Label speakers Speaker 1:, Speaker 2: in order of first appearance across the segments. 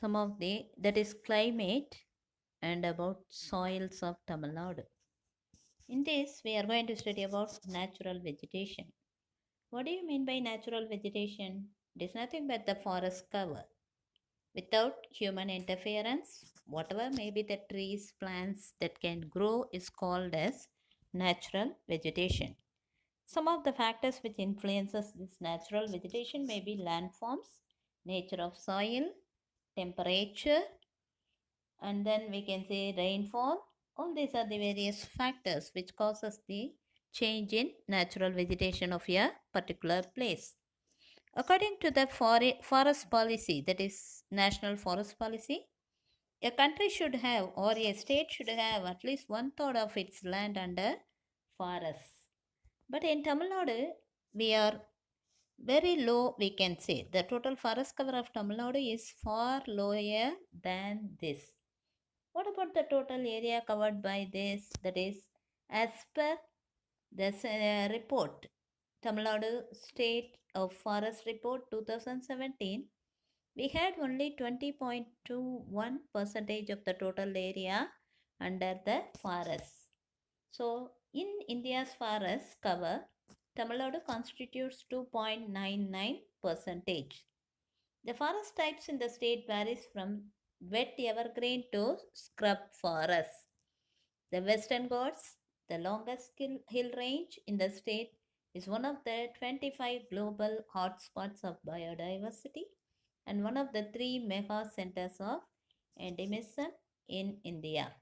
Speaker 1: some of the that is climate and about soils of Tamil Nadu. In this, we are going to study about natural vegetation. What do you mean by natural vegetation? It is nothing but the forest cover. Without human interference, whatever may be the trees, plants that can grow is called as natural vegetation. Some of the factors which influences this natural vegetation may be landforms, nature of soil, temperature, and then we can say rainfall. All these are the various factors which causes the change in natural vegetation of a particular place. According to the forest policy, that is national forest policy, a country should have or a state should have at least one third of its land under forests. But in Tamil Nadu, we are very low, we can say. The total forest cover of Tamil Nadu is far lower than this. What about the total area covered by this? That is, as per this report, Tamil Nadu State of Forest Report 2017, we had only 20.21 percentage of the total area under the forests. So, in India's forest cover, Tamil Nadu constitutes 2.99 percentage. The forest types in the state varies from wet evergreen to scrub forest. The Western Ghats, the longest hill range in the state, is one of the 25 global hotspots of biodiversity and one of the three mega centers of endemism in India.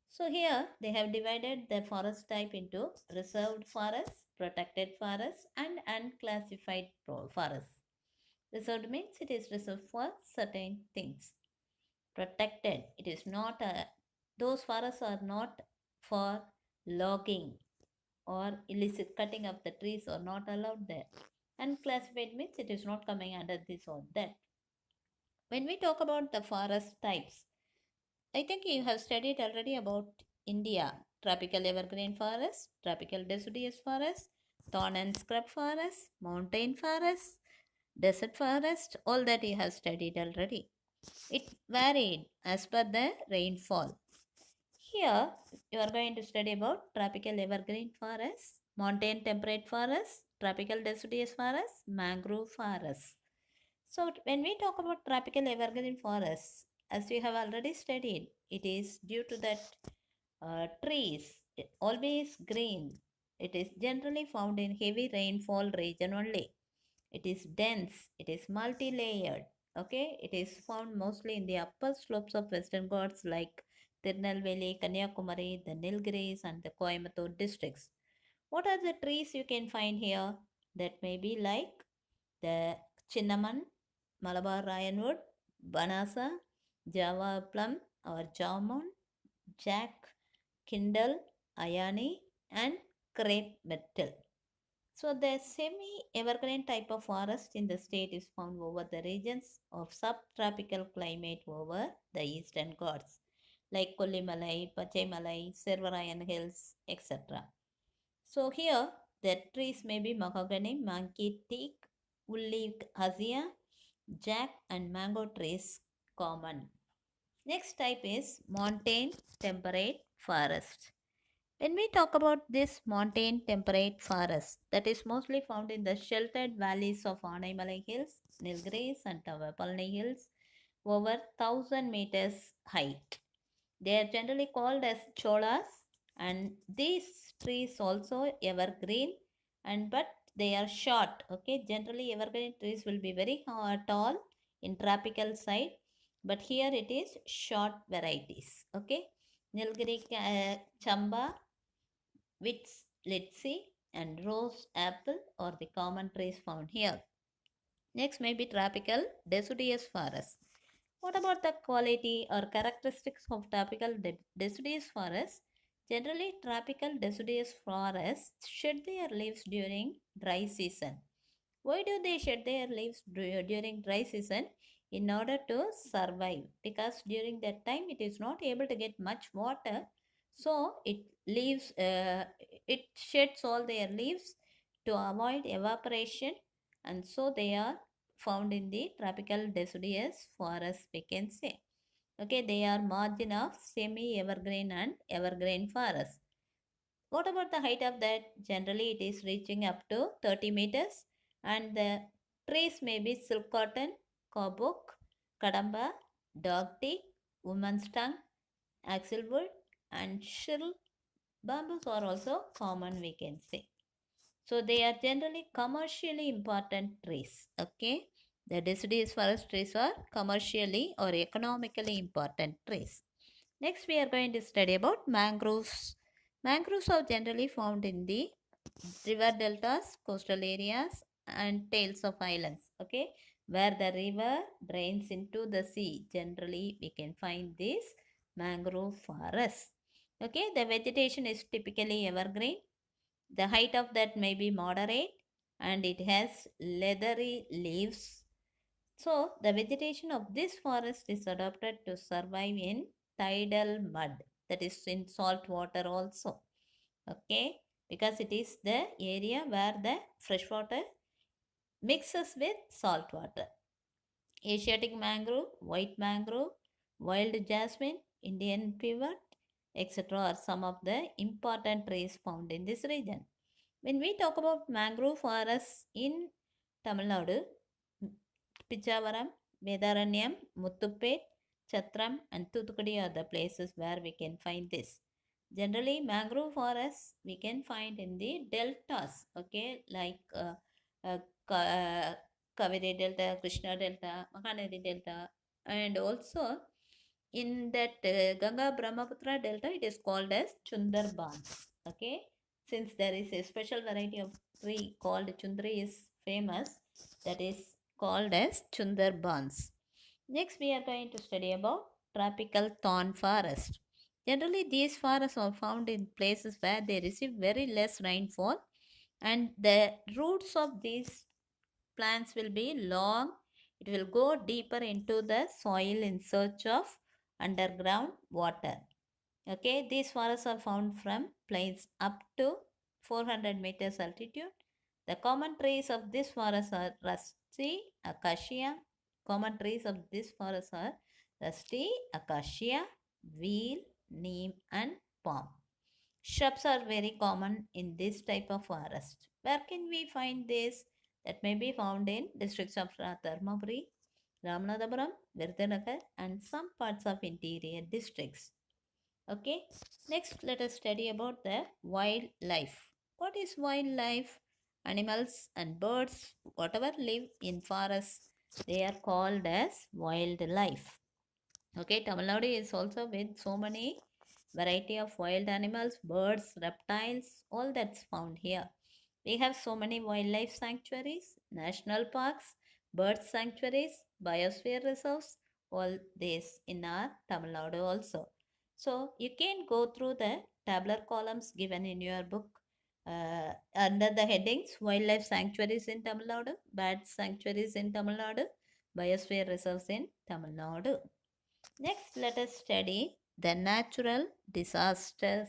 Speaker 1: So here they have divided the forest type into reserved forests, protected forests, and unclassified forests. Reserved means it is reserved for certain things. Protected, it is not those forests are not for logging or illicit cutting of the trees are not allowed there. Unclassified means it is not coming under this or that. When we talk about the forest types, I think you have studied already about India. Tropical evergreen forest, tropical deciduous forest, thorn and scrub forest, mountain forest, desert forest, all that you have studied already. It varied as per the rainfall. Here you are going to study about tropical evergreen forest, mountain temperate forest, tropical deciduous forest, mangrove forest. So when we talk about tropical evergreen forests, as we have already studied, it is due to that trees always green. It is generally found in heavy rainfall region only. It is dense. It is multi-layered. Okay, it is found mostly in the upper slopes of Western Ghats like Tirunelveli, Kanyakumari, the Nilgiris, and the Coimbatore districts. What are the trees you can find here? That may be like the Chinnaman, Malabar Ironwood, Banasa, Java plum or Jamon, Jack, Kindle, Ayani, and crepe myrtle. So the semi-evergreen type of forest in the state is found over the regions of subtropical climate over the eastern Ghats like Kollimalai, Pachaimalai, Servarayan Hills, etc. So here the trees may be mahogany, monkey teak, woolly hazia, jack and mango trees common. Next type is montane temperate forest. When we talk about this montane temperate forest, that is mostly found in the sheltered valleys of Anaimalai Hills, Nilgiris and Tavapalni Hills over 1000 meters height. They are generally called as cholas, and these trees also evergreen and but they are short. Okay, generally evergreen trees will be very tall in tropical side, but here it is short varieties. Okay, Nilgiri chamba, wits, litsi, and rose apple are the common trees found here. Next may be tropical deciduous forest. What about the quality or characteristics of tropical deciduous forests? Generally, tropical deciduous forests shed their leaves during dry season. Why do they shed their leaves during dry season? In order to survive, because during that time it is not able to get much water, so it sheds all their leaves to avoid evaporation, and so they are found in the tropical deciduous forest, we can say. Okay, they are margin of semi-evergreen and evergreen forest. What about the height of that? Generally, it is reaching up to 30 meters, and the trees may be silk cotton, kobok, kadamba, dog teak, woman's tongue, axlewood, and shrill bamboos are also common, we can say. So they are generally commercially important trees. Okay, the deciduous forest trees are commercially or economically important trees. Next, we are going to study about mangroves. Mangroves are generally found in the river deltas, coastal areas, and tails of islands. Okay, where the river drains into the sea. Generally, we can find this mangrove forest. Okay, the vegetation is typically evergreen. The height of that may be moderate, and it has leathery leaves. So, the vegetation of this forest is adapted to survive in tidal mud, that is in salt water also. Okay, because it is the area where the fresh water mixes with salt water. Asiatic mangrove, white mangrove, wild jasmine, Indian pivot, etc. are some of the important trees found in this region. When we talk about mangrove forests in Tamil Nadu, Pichavaram, Vedaranyam, Muthupet, Chatram, and Thuthukudi are the places where we can find this. Generally, mangrove forests we can find in the deltas, okay, like uh, Ka- Kaveri Delta, Krishna Delta, Mahanadi Delta, and also in that Ganga Brahmaputra Delta, it is called as Chundarbans. Okay, since there is a special variety of tree called Chundri is famous, that is called as Chundarbans. Next, we are going to study about tropical thorn forest. Generally, these forests are found in places where they receive very less rainfall, and the roots of these plants will be long. It will go deeper into the soil in search of underground water. Okay, these forests are found from plains up to 400 meters altitude. The common trees of this forest are rusty acacia. Common trees of this forest are rusty acacia, wheel, neem, and palm. Shrubs are very common in this type of forest. Where can we find this? That may be found in districts of Dharmaburi, Ramanathapuram, Virudhunagar, and some parts of interior districts. Okay, next let us study about the wildlife. What is wildlife? Animals and birds, whatever live in forests, they are called as wildlife. Okay, Tamil Nadu is also with so many variety of wild animals, birds, reptiles, all that's found here. We have so many wildlife sanctuaries, national parks, bird sanctuaries, biosphere reserves, all this in our Tamil Nadu also. So you can go through the tabular columns given in your book under the headings wildlife sanctuaries in Tamil Nadu, bird sanctuaries in Tamil Nadu, biosphere reserves in Tamil Nadu. Next, let us study the natural disasters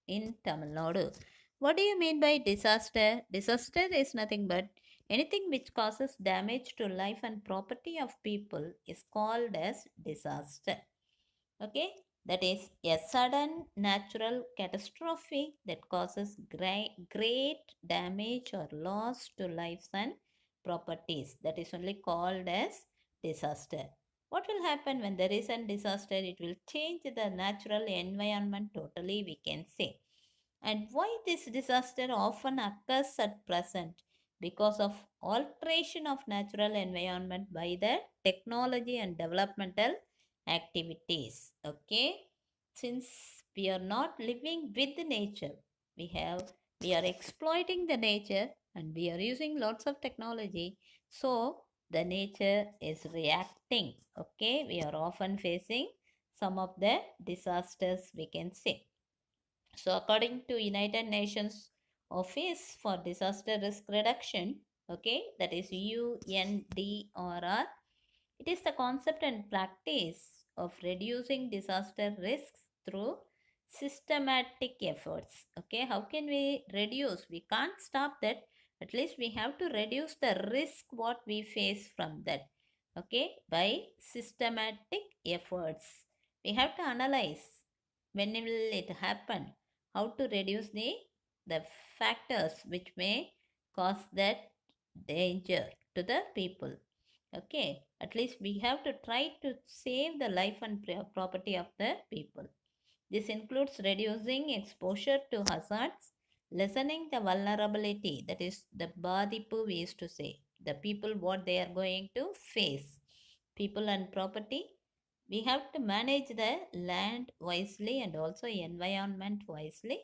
Speaker 1: in Tamil Nadu. What do you mean by disaster? Disaster is nothing but anything which causes damage to life and property of people is called as disaster. Okay, that is a sudden natural catastrophe that causes great damage or loss to lives and properties. That is only called as disaster. What will happen when there is a disaster? It will change the natural environment totally, we can say. And why this disaster often occurs at present? Because of alteration of natural environment by the technology and developmental activities. Okay, since we are not living with the nature, we are exploiting the nature and we are using lots of technology, so the nature is reacting. Okay, we are often facing some of the disasters, we can say. So, according to United Nations Office for Disaster Risk Reduction, okay, that is UNDRR, it is the concept and practice of reducing disaster risks through systematic efforts. Okay, how can we reduce? We can't stop that, At least we have to reduce the risk what we face from that. Okay, by systematic efforts. We have to analyze when will it happen, how to reduce the factors which may cause that danger to the people. Okay, at least we have to try to save the life and property of the people. This includes reducing exposure to hazards, lessening the vulnerability, that is the badipu we used to say, the people what they are going to face, people and property. We have to manage the land wisely and also environment wisely,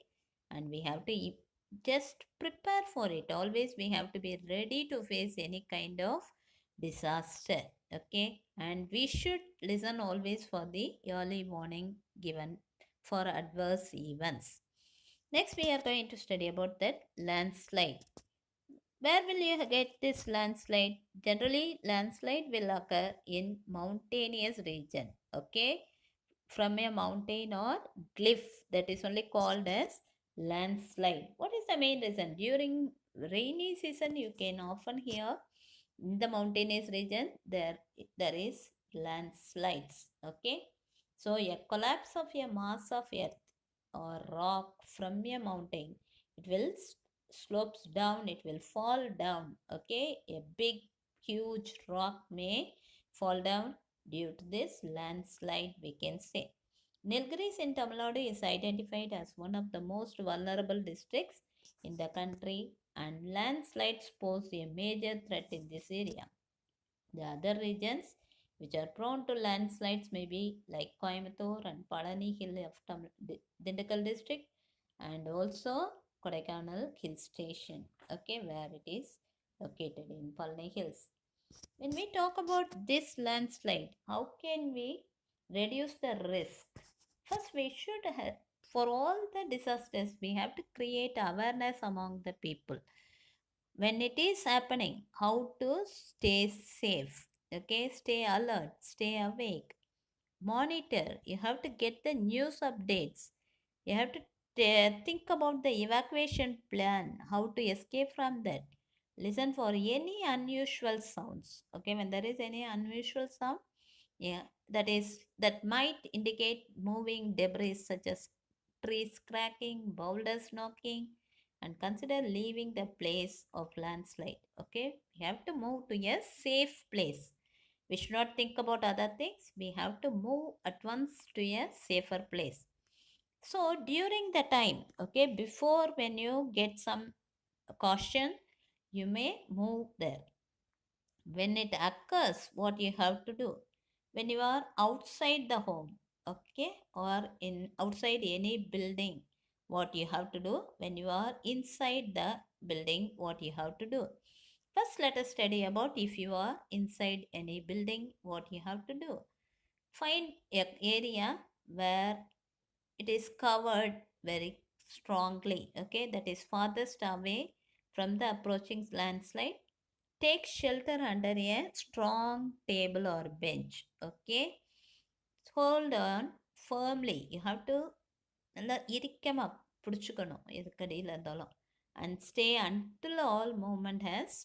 Speaker 1: and we have to just prepare for it. Always we have to be ready to face any kind of disaster. Okay, and we should listen always for the early warning given for adverse events. Next, we are going to study about that landslide. Where will you get this landslide? Generally, landslide will occur in mountainous region. Okay, from a mountain or cliff, that is only called as landslide. What is the main reason? During rainy season, you can often hear in the mountainous region there is landslides. Okay, so a collapse of a mass of earth or rock from a mountain, it will slopes down, it will fall down. Okay, a big huge rock may fall down due to this landslide, we can say. Nilgiris in Tamil Nadu is identified as one of the most vulnerable districts in the country, and landslides pose a major threat in this area. The other regions which are prone to landslides may be like Coimbatore and Palani Hill of Dindigul district, and also Kodaikanal Hill Station, okay, where it is located in Palani Hills. When we talk about this landslide, how can we reduce the risk? First, we should have, for all the disasters, we have to create awareness among the people when it is happening, how to stay safe. Okay, stay alert, stay awake, monitor. You have to get the news updates. You have to think about the evacuation plan, how to escape from that. Listen for any unusual sounds. Okay, when there is any unusual sound, yeah, that might indicate moving debris such as trees cracking, boulders knocking, and consider leaving the place of landslide. Okay, we have to move to a safe place. We should not think about other things. We have to move at once to a safer place. So during the time, okay, before when you get some caution, you may move there. When it occurs, what you have to do when you are outside the home, okay, or in outside any building, what you have to do when you are inside the building, what you have to do. First, let us study about if you are inside any building, what you have to do. Find an area where it is covered very strongly, okay, that is farthest away from the approaching landslide. Take shelter under a strong table or bench. Okay. Hold on firmly. You have to நல்லா இறுக்கமா பிடிச்சுக்கணும் எதுக்கடியில் இருந்தாலும். And stay until all moment has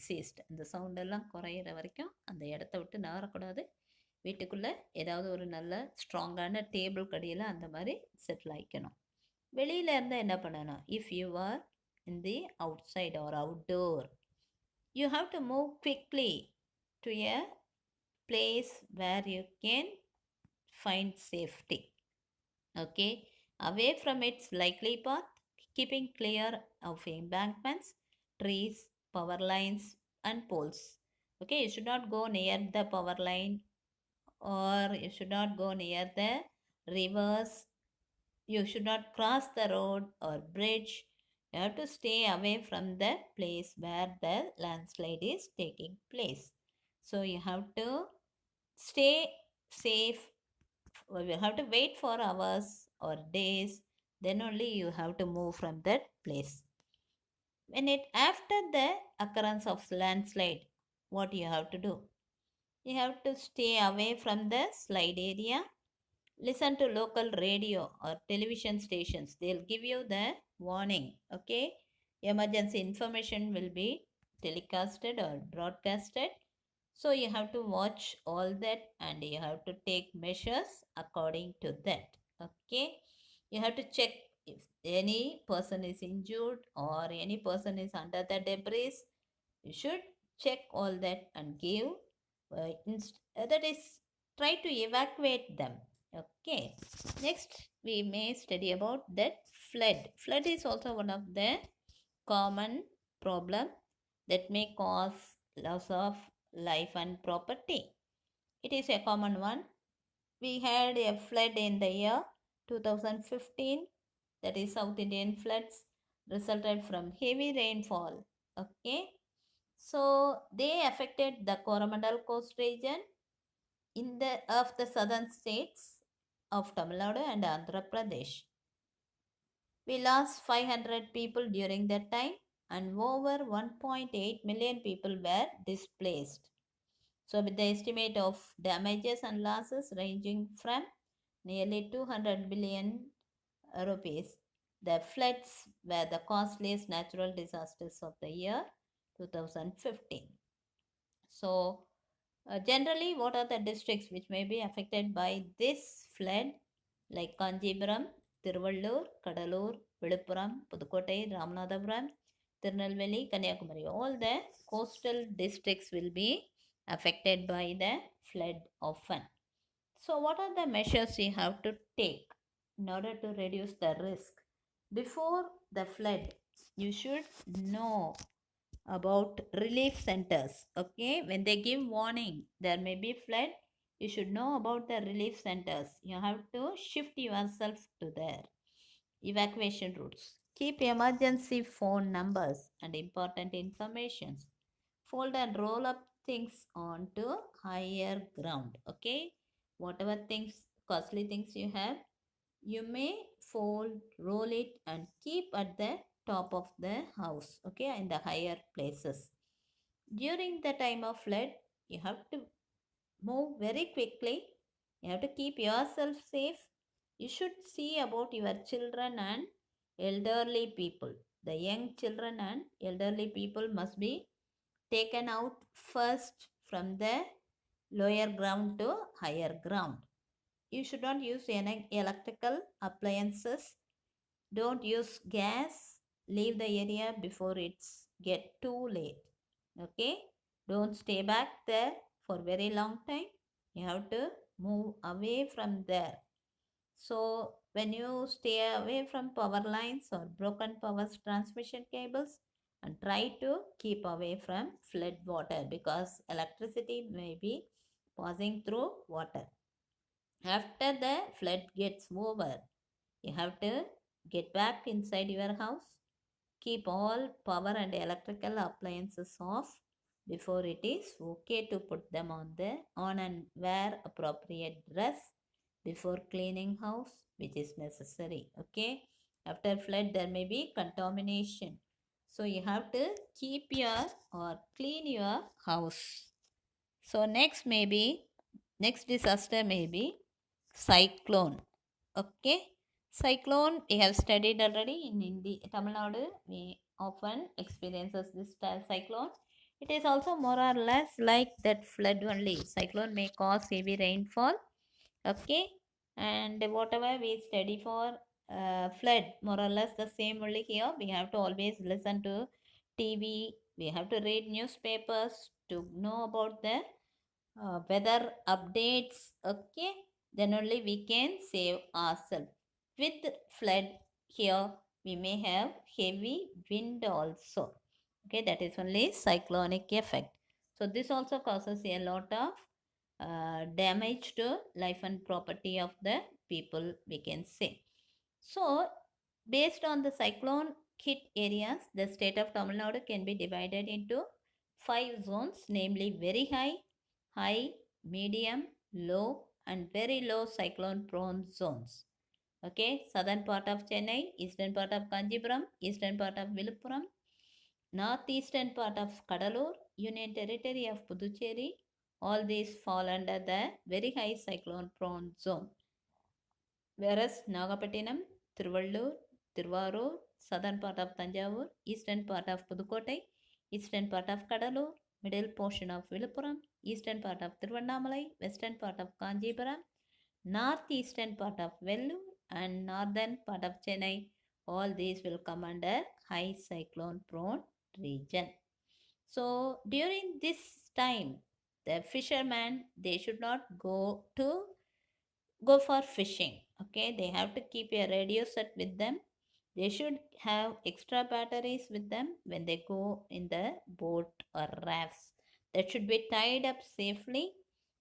Speaker 1: ceased. அந்த sound எல்லாம் குறையிற வரைக்கும் அந்த இடத்த விட்டு நகரக்கூடாது. வீட்டுக்குள்ளே ஏதாவது ஒரு நல்ல ஸ்ட்ராங்கான டேபிள் கடியில் அந்த மாதிரி செட்டில் ஆகிக்கணும். வெளியில் இருந்தால் என்ன பண்ணணும்? If you are in the outside or outdoor, you have to move quickly to a place where you can find safety. Okay, away from its likely path, keeping clear of embankments, trees, power lines, and poles. Okay, you should not go near the power line, or you should not go near the rivers. You should not cross the road or bridge. You have to stay away from the place where the landslide is taking place. So you have to stay safe. You have to wait for hours or days, then only you have to move from that place. When it after the occurrence of landslide, what you have to do? You have to stay away from the slide area. Listen to local radio or television stations, they'll give you the warning. Okay, emergency information will be telecasted or broadcasted. So you have to watch all that and you have to take measures according to that. Okay. You have to check if any person is injured or any person is under the debris. You should check all that and give, that is, try to evacuate them. Okay. Next, we may study about that flood. Flood is also one of the common problem that may cause loss of life and property. It is a common one. We had a flood in the year 2015, that is South Indian floods resulted from heavy rainfall. Okay, so they affected the Coromandel coast region in the of the southern states of Tamil Nadu and Andhra Pradesh. We lost 500 people during that time and over 1.8 million people were displaced. So, with the estimate of damages and losses ranging from nearly 200 billion rupees, the floods were the costliest natural disasters of the year 2015. So, generally, what are the districts which may be affected by this flood? Like Kanjipuram, Tiruvallur, Kadalur, Viluppuram, Pudukkottai, Ramanathapuram, Tirunelveli, Kanyakumari. All the coastal districts will be affected by the flood often. So, what are the measures you have to take in order to reduce the risk? Before the flood, you should know about relief centers. Okay, when they give warning there may be flood, you should know about the relief centers. You have to shift yourself to there. Evacuation routes. Keep emergency phone numbers and important informations. Fold and roll up things onto higher ground. Okay, whatever things, costly things you have, you may fold, roll it and keep at the top of the house. Okay, in the higher places. During the time of flood, you have to move very quickly. You have to keep yourself safe. You should see about your children and elderly people. The young children and elderly people must be taken out first from the lower ground to higher ground. You should not use any electrical appliances. Don't use gas. Leave the area before it's get too late. Okay? Don't stay back there for very long time. You have to move away from there. So when you stay away from power lines or broken power transmission cables, and try to keep away from flood water because electricity may be passing through water. After the flood gets over, you have to get back inside your house. Keep all power and electrical appliances off before it is okay to put them on and wear appropriate dress before cleaning house, which is necessary. Okay. After flood there may be contamination. So you have to keep your or clean your house. So next disaster may be cyclone. Okay. Cyclone we have studied already in India. Tamil Nadu we often experiences this cyclone. It is also more or less like that flood only. Cyclone may cause heavy rainfall. Okay, and whatever we study for flood, more or less the same only here. We have to always listen to TV. We have to read newspapers to know about the weather updates. Okay, then only we can save ourselves. With flood here we may have heavy wind also. Okay, that is only cyclonic effect. So this also causes a lot of damage to life and property of the people, we can say. So based on the cyclone hit areas, the state of Tamil Nadu can be divided into 5 zones, namely very high, high, medium, low, and very low cyclone prone zones. Okay, southern part of Chennai, eastern part of Kanjipuram, eastern part of Viluppuram, northeastern part of Kadalur, Union Territory of Puducherry, all these fall under the very high cyclone prone zone. Whereas Nagapattinam, Tiruvallur, Tiruvarur, southern part of Tanjavur, eastern part of Pudukkottai, eastern part of Kadalur, middle portion of Viluppuram, eastern part of Tiruvannamalai, western part of Kanjipuram, northeastern part of Vellore, and northern part of Chennai. All these will come under high cyclone prone region. So during this time, the fishermen they should not go for fishing. Okay, they have to keep a radio set with them. They should have extra batteries with them when they go in the boat or rafts that should be tied up safely,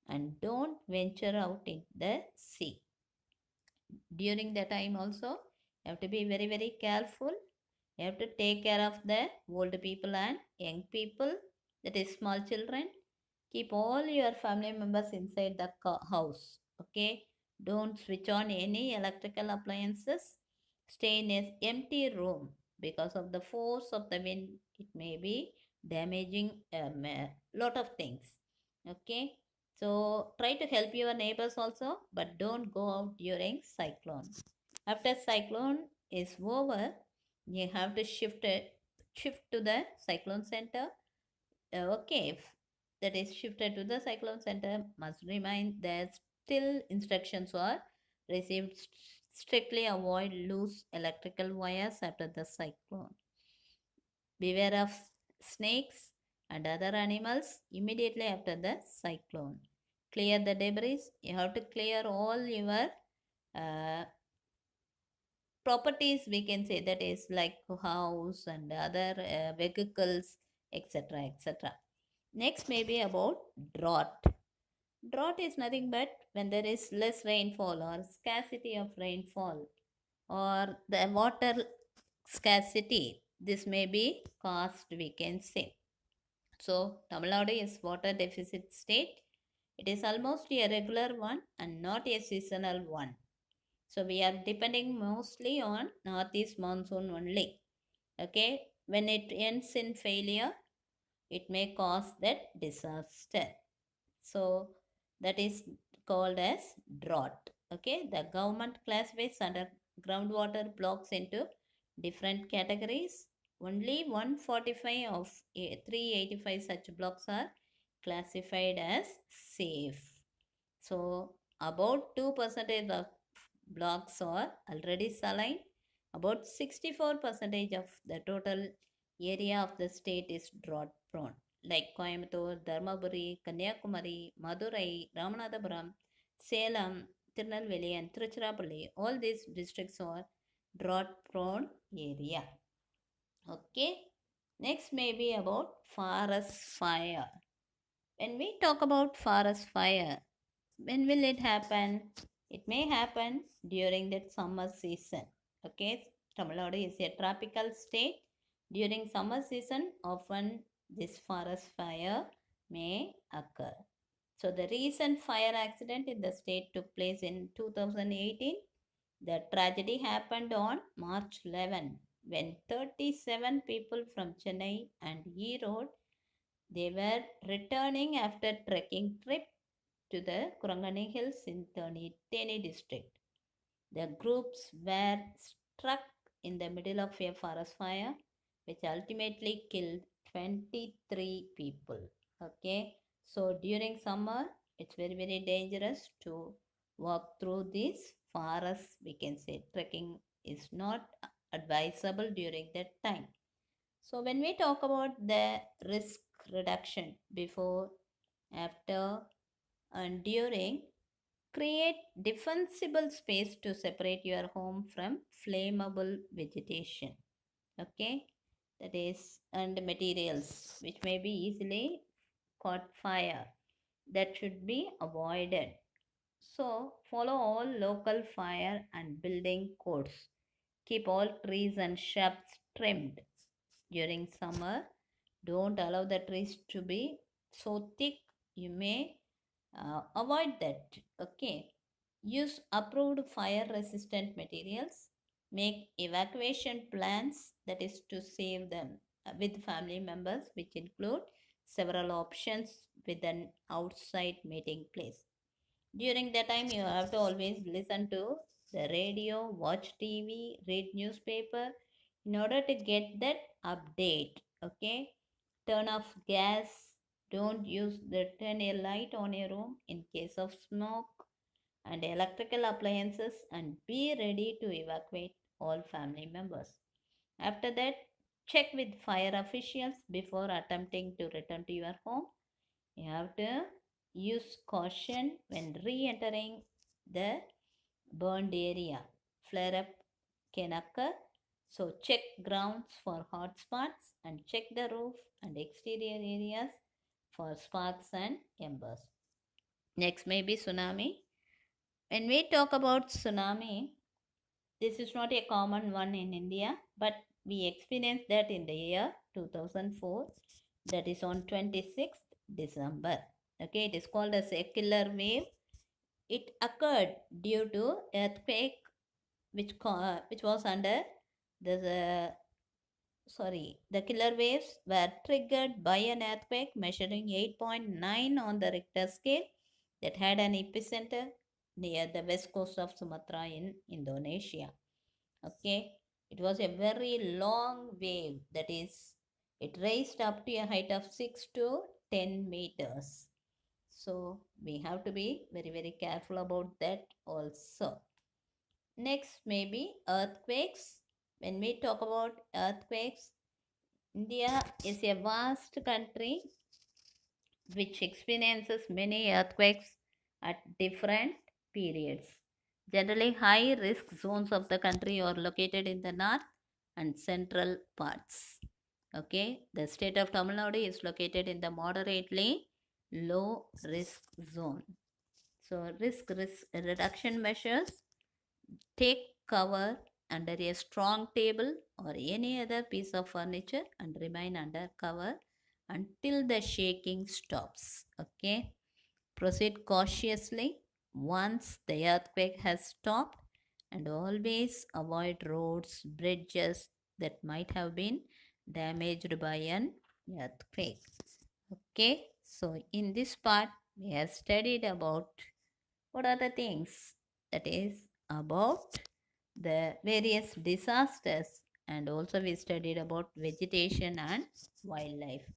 Speaker 1: and don't venture out in the sea during the time. Also, you have to be very very careful. You have to take care of the old people and young people, that is small children. Keep all your family members inside the house. Okay, don't switch on any electrical appliances. Stay in an empty room. Because of the force of the wind, it may be damaging a lot of things. Okay, so try to help your neighbors also, but don't go out during cyclone. After cyclone is over, you have to shift to the cyclone center. Okay, if that is shifted to the cyclone center, must remind that still instructions are received. Strictly avoid loose electrical wires after the cyclone. Beware of snakes and other animals immediately after the cyclone. Clear the debris. You have to clear all your uh, properties, we can say, that is like house and other vehicles, etc., etc. Next may be about drought. Drought is nothing but when there is less rainfall or scarcity of rainfall or the water scarcity. This may be caused, we can say. So Tamil Nadu is water deficit state. It is almost a regular one and not a seasonal one. So we are depending mostly on northeast monsoon only. Okay, when it ends in failure, it may cause that disaster. So that is called as drought. Okay, the government classifies under groundwater blocks into different categories. Only 145 of 385 such blocks are classified as safe. So about 2% of blocks are already saline. About 64% of the total area of the state is drought prone, like Coimbatore, Dharmaburi, Kanyakumari, Madurai, Ramanathapuram, Salem, Tirunelveli, and Tiruchirappalli. All these districts are drought prone area. Okay. Next may be about forest fire. When we talk about forest fire, when will it happen? It may happen during that summer season. Okay, Tamil Nadu is a tropical state. During summer season, often this forest fire may occur. So the recent fire accident in the state took place in 2018. The tragedy happened on March 11 when 37 people from Chennai and Erode, they were returning after trekking trip to the Kurangani Hills in Theni district. The groups were struck in the middle of a forest fire, which ultimately killed 23 people. Okay, so during summer, it's very very dangerous to walk through these forests. We can say trekking is not advisable during that time. So when we talk about the risk reduction before, after, and during, create defensible space to separate your home from flammable vegetation. Okay, that is, and materials which may be easily caught fire, that should be avoided. So follow all local fire and building codes. Keep all trees and shrubs trimmed during summer. Don't allow the trees to be so thick. You may avoid that. Okay, use approved fire resistant materials. Make evacuation plans, that is to save them with family members, which include several options with an outside meeting place. During that time, you have to always listen to the radio, watch TV, read newspaper. in order to get that update. Okay, turn off gas, don't use the turn a light on your room in case of smoke and electrical appliances, and be ready to evacuate all family members. After that, check with fire officials before attempting to return to your home. You have to use caution when re entering the burned area. Flare up can occur, so check grounds for hot spots and check the roof and exterior areas for sparks and embers. Next may be tsunami. When we talk about tsunami, this is not a common one in India, but we experienced that in the year 2004, that is on 26th December. Okay, it is called as a killer wave. It occurred due to earthquake which was under the the killer waves were triggered by an earthquake measuring 8.9 on the Richter scale that had an epicenter near the west coast of Sumatra in Indonesia. Okay, it was a very long wave, that is, it raised up to a height of 6 to 10 meters. So we have to be very very careful about that also. Next, maybe earthquakes. When we talk about earthquakes, India is a vast country which experiences many earthquakes at different periods. Generally, high risk zones of the country are located in the north and central parts. Okay, the state of Tamil Nadu is located in the moderately low risk zone. So, risk reduction measures: take cover under a strong table or any other piece of furniture and remain under cover until the shaking stops. Okay, proceed cautiously once the earthquake has stopped, and always avoid roads, bridges that might have been damaged by an earthquake. Okay, so in this part, we have studied about what are the things, that is, about the various disasters, and also we studied about vegetation and wildlife.